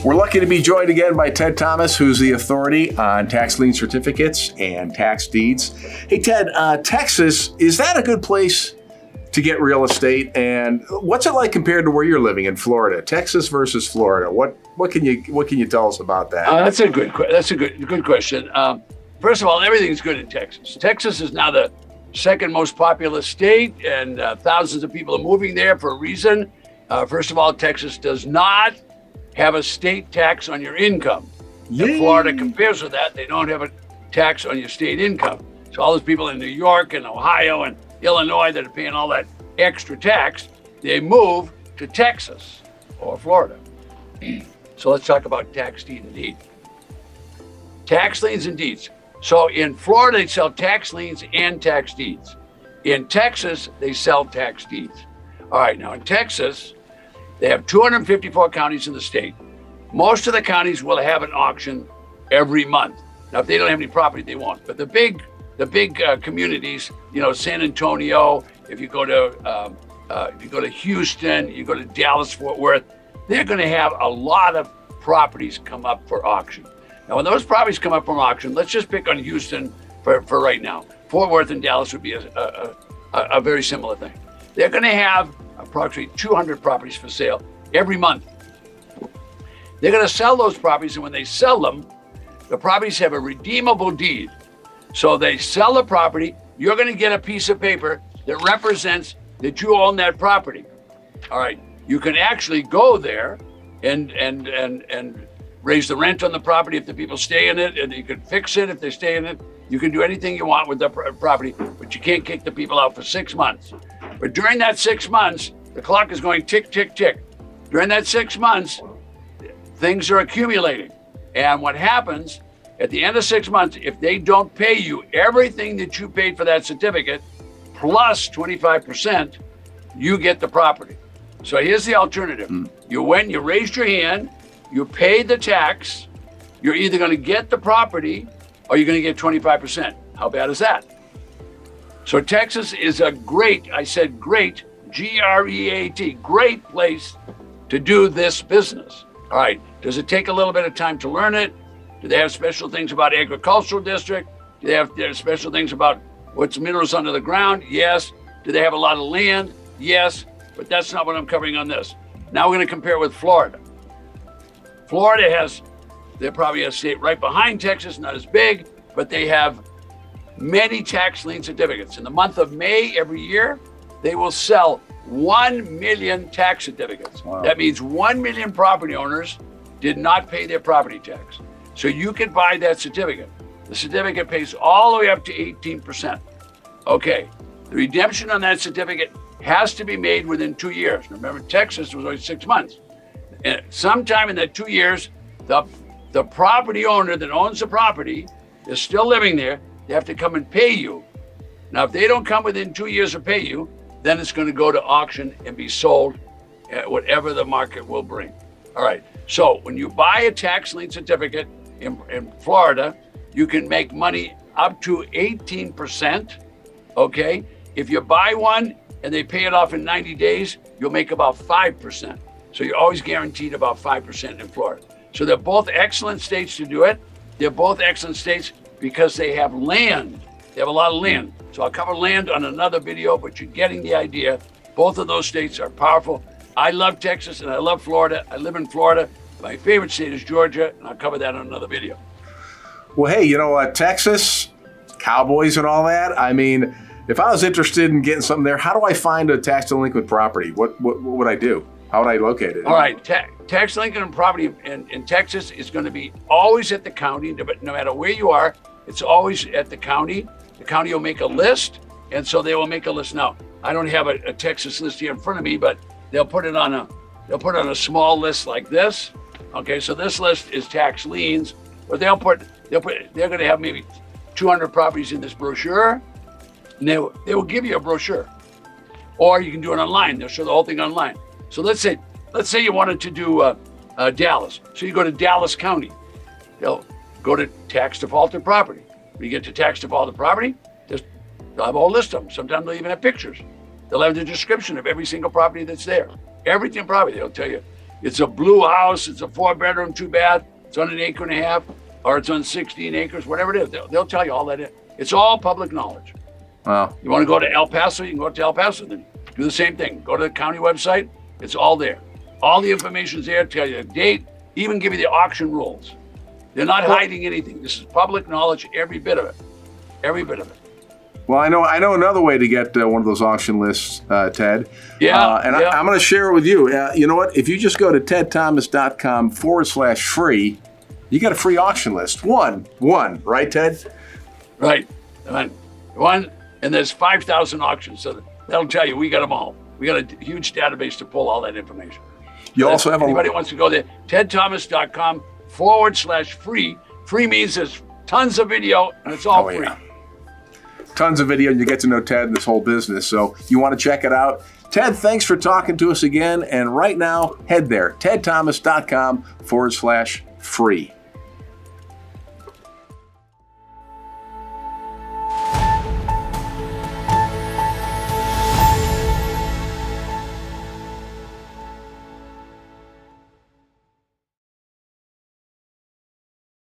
We're lucky to be joined again by Ted Thomas, who's the authority on tax lien certificates and tax deeds. Hey, Ted, Texas, is that a good place to get real estate? And what's it like compared to where you're living in Florida? Texas versus Florida. What can you tell us about that? That's a good question. First of all, everything's good in Texas. Texas is now the second most populous state, and thousands of people are moving there for a reason. First of all, Texas does not have a state tax on your income. If Florida compares with that, they don't have a tax on your state income. So all those people in New York and Ohio and Illinois that are paying all that extra tax, they move to Texas or Florida. So let's talk about tax deed and deed. Tax liens and deeds. So in Florida, they sell tax liens and tax deeds. In Texas, they sell tax deeds. All right, now in Texas, they have 254 counties in the state. Most of the counties will have an auction every month. Now, if they don't have any property, they won't. But the big communities, San Antonio, if you go to Houston, you go to Dallas, Fort Worth, they're going to have a lot of properties come up for auction. Now, when those properties come up for auction, let's just pick on Houston for right now. Fort Worth and Dallas would be a very similar thing. They're going to have approximately 200 properties for sale every month. They're going to sell those properties, and when they sell them, the properties have a redeemable deed. So they sell the property, you're going to get a piece of paper that represents that you own that property. All right, you can actually go there and raise the rent on the property if the people stay in it, and you can fix it if they stay in it. You can do anything you want with the property, but you can't kick the people out for 6 months. But during that 6 months, the clock is going tick, tick, tick. During that 6 months, things are accumulating. And what happens at the end of 6 months, if they don't pay you everything that you paid for that certificate, plus 25%, you get the property. So here's the alternative. You raised your hand, you paid the tax, you're either going to get the property or you're going to get 25%. How bad is that? So Texas is a great, great, G-R-E-A-T, great place to do this business. All right, does it take a little bit of time to learn it? Do they have special things about agricultural district? Do they have special things about what's minerals under the ground? Yes. Do they have a lot of land? Yes, but that's not what I'm covering on this. Now we're going to compare with Florida. They're probably a state right behind Texas, not as big, but they have many tax lien certificates. In the month of May every year, they will sell 1 million tax certificates. Wow. That means 1 million property owners did not pay their property tax. So you can buy that certificate. The certificate pays all the way up to 18%. Okay, the redemption on that certificate has to be made within 2 years. Remember, Texas was only 6 months. And sometime in that 2 years, the property owner that owns the property is still living there. They have to come and pay you. Now, if they don't come within 2 years or pay you, then it's going to go to auction and be sold at whatever the market will bring. All right. So when you buy a tax lien certificate in Florida, you can make money up to 18%. Okay. If you buy one and they pay it off in 90 days, you'll make about 5%. So you're always guaranteed about 5% in Florida. So they're both excellent states to do it. They're both excellent states because they have land. They have a lot of land. So I'll cover land on another video, but you're getting the idea. Both of those states are powerful. I love Texas and I love Florida. I live in Florida. My favorite state is Georgia, and I'll cover that on another video. Well, hey, Texas, Cowboys and all that. I mean, if I was interested in getting something there, how do I find a tax delinquent property? What would I do? How would I locate it? All right, tax delinquent property in Texas is going to be always at the county, no matter where you are. It's always at the county. The county will make a list, and so they will make a list. Now, I don't have a Texas list here in front of me, but they'll put it on a small list like this. Okay, so this list is tax liens, but they're going to have maybe 200 properties in this brochure, and they will give you a brochure, or you can do it online. They'll show the whole thing online. So let's say you wanted to do Dallas. So you go to Dallas County. They'll go to tax defaulted property. When you get to tax defaulted property, they'll have a whole list of them. Sometimes they'll even have pictures. They'll have the description of every single property that's there. Everything property. They'll tell you It's a blue house. It's a 4-bedroom, 2-bath. It's on an 1.5 acres, or it's on 16 acres, whatever it is. They'll tell you all that. It's all public knowledge. Wow. You want to go to El Paso, you can go to El Paso, then do the same thing. Go to the county website. It's all there. All the information's there, tell you the date, even give you the auction rules. They're not hiding anything. This is public knowledge, every bit of it. Every bit of it. Well, I know another way to get one of those auction lists, Ted. Yeah. I'm going to share it with you. You know what? If you just go to tedthomas.com/free, you get a free auction list. One, right, Ted? Right. One, and there's 5,000 auctions. So that'll tell you we got them all. We got a huge database to pull all that information. You also have anybody wants to go there, tedthomas.com/free. Free means there's tons of video and it's all free. Yeah. Tons of video, and you get to know Ted and this whole business. So you want to check it out. Ted, thanks for talking to us again. And right now, head there, tedthomas.com/free.